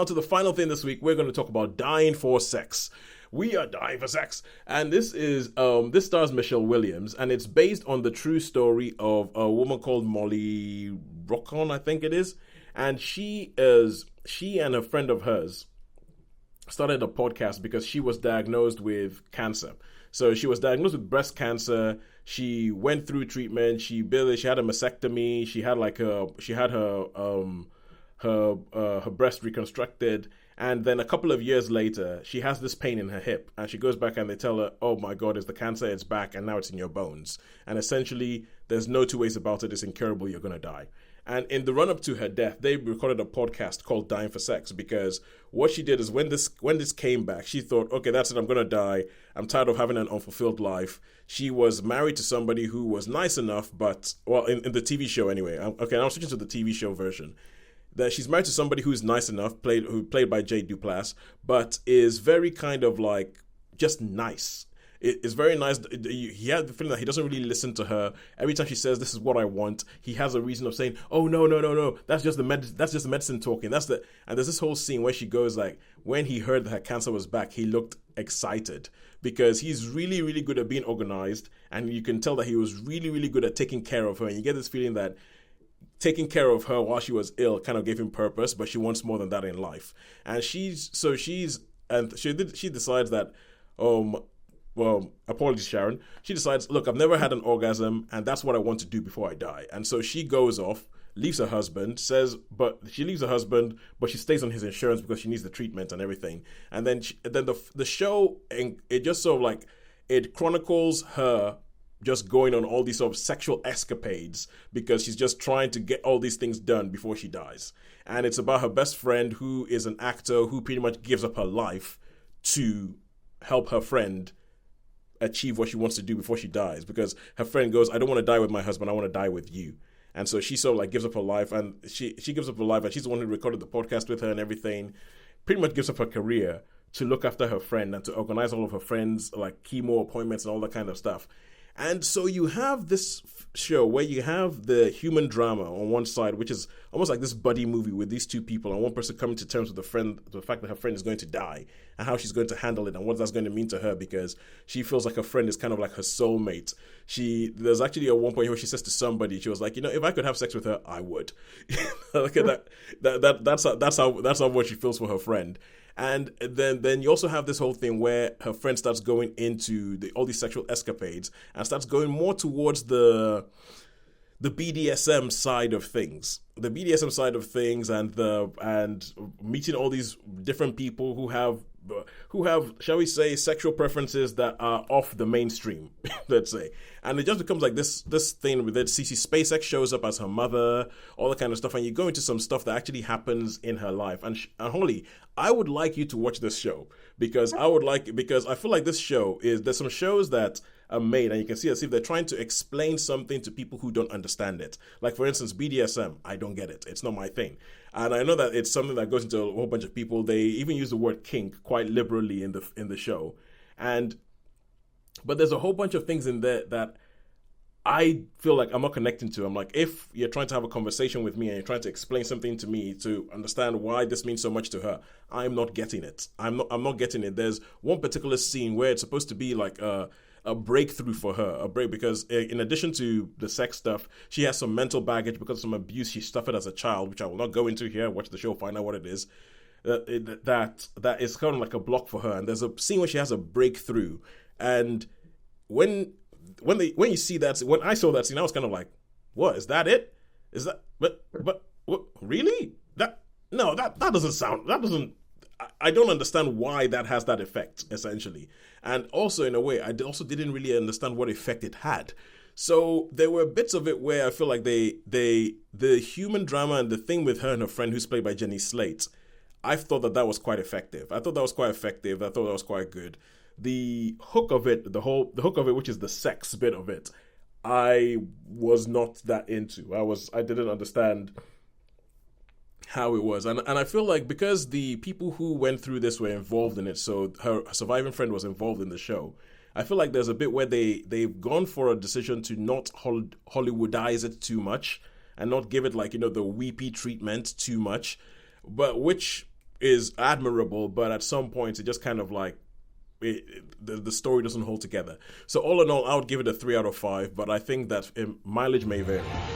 down to the final thing this week. We're going to talk about dying for sex. We are dying for sex. And this stars Michelle Williams, and it's based on the true story of a woman called Molly Rockon, I think it is. And she and a friend of hers started a podcast because she was diagnosed with cancer. So she was diagnosed with breast cancer. She went through treatment. She had a mastectomy. She had her breast reconstructed. And then a couple of years later, she has this pain in her hip, and she goes back and they tell her, oh my God, it's the cancer, it's back, and now it's in your bones. And essentially, there's no two ways about it, it's incurable, you're going to die. And in the run-up to her death, they recorded a podcast called Dying for Sex, because what she did is when this came back, she thought, okay, that's it, I'm going to die. I'm tired of having an unfulfilled life. She was married to somebody who was nice enough, but, well, in the TV show anyway. Okay, I'm switching to the TV show version. That she's married to somebody who's nice enough, played by Jay Duplass, but is very kind of like just nice. It's very nice. He had the feeling that he doesn't really listen to her. Every time she says, "This is what I want," he has a reason of saying, "Oh no, that's just the medicine talking." And there's this whole scene where she goes like, when he heard that her cancer was back, he looked excited because he's really, really good at being organized, and you can tell that he was really, really good at taking care of her. And you get this feeling that taking care of her while she was ill kind of gave him purpose, but she wants more than that in life. And she decides that, well, apologies, Sharon. She decides, look, I've never had an orgasm, and that's what I want to do before I die. And so she goes off, leaves her husband, but she stays on his insurance because she needs the treatment and everything. And then the show, and it just sort of like, it chronicles her just going on all these sort of sexual escapades because she's just trying to get all these things done before she dies. And it's about her best friend, who is an actor who pretty much gives up her life to help her friend achieve what she wants to do before she dies, because her friend goes, I don't want to die with my husband, I want to die with you. And so she sort of like gives up her life, and she gives up her life, and she's the one who recorded the podcast with her and everything, pretty much gives up her career to look after her friend and to organize all of her friends' like chemo appointments and all that kind of stuff. And so you have this show where you have the human drama on one side, which is almost like this buddy movie with these two people, and one person coming to terms with the fact that her friend is going to die and how she's going to handle it and what that's going to mean to her, because she feels like her friend is kind of like her soulmate. There's actually at one point where she says to somebody, she was like, if I could have sex with her, I would. Look at that's how much she feels for her friend. And then you also have this whole thing where her friend starts going into all these sexual escapades and starts going more towards the BDSM side of things. The BDSM side of things and meeting all these different people who have, shall we say, sexual preferences that are off the mainstream, let's say. And it just becomes like this thing with it. CC SpaceX shows up as her mother, all that kind of stuff, and you go into some stuff that actually happens in her life. And Holly, I would like you to watch this show because I feel like this show there's some shows that are made and you can see as if they're trying to explain something to people who don't understand it. Like, for instance, BDSM, I don't get it. It's not my thing. And I know that it's something that goes into a whole bunch of people. They even use the word kink quite liberally in the show. But there's a whole bunch of things in there that I feel like I'm not connecting to. I'm like, if you're trying to have a conversation with me and you're trying to explain something to me to understand why this means so much to her, I'm not getting it. I'm not getting it. There's one particular scene where it's supposed to be like a breakthrough for her, because in addition to the sex stuff, she has some mental baggage because of some abuse she suffered as a child, which I will not go into here. Watch the show, find out what it is. That is kind of like a block for her. And there's a scene where she has a breakthrough, and when you see that, when I saw that scene, I was kind of like, what, is that it? Is that, but what, really? That doesn't, I don't understand why that has that effect, essentially. And also, in a way, I also didn't really understand what effect it had. So there were bits of it where I feel like the human drama and the thing with her and her friend, who's played by Jenny Slate, I thought that was quite effective. I thought that was quite good. The hook of it, which is the sex bit of it, I was not that into. I didn't understand how it was. And I feel like because the people who went through this were involved in it, so her surviving friend was involved in the show, I feel like there's a bit where they've gone for a decision to not Hollywoodize it too much and not give it like, the weepy treatment too much, but which is admirable, but at some points it just kind of like the story doesn't hold together. So all in all, I would give it a 3 out of 5, but I think that mileage may vary.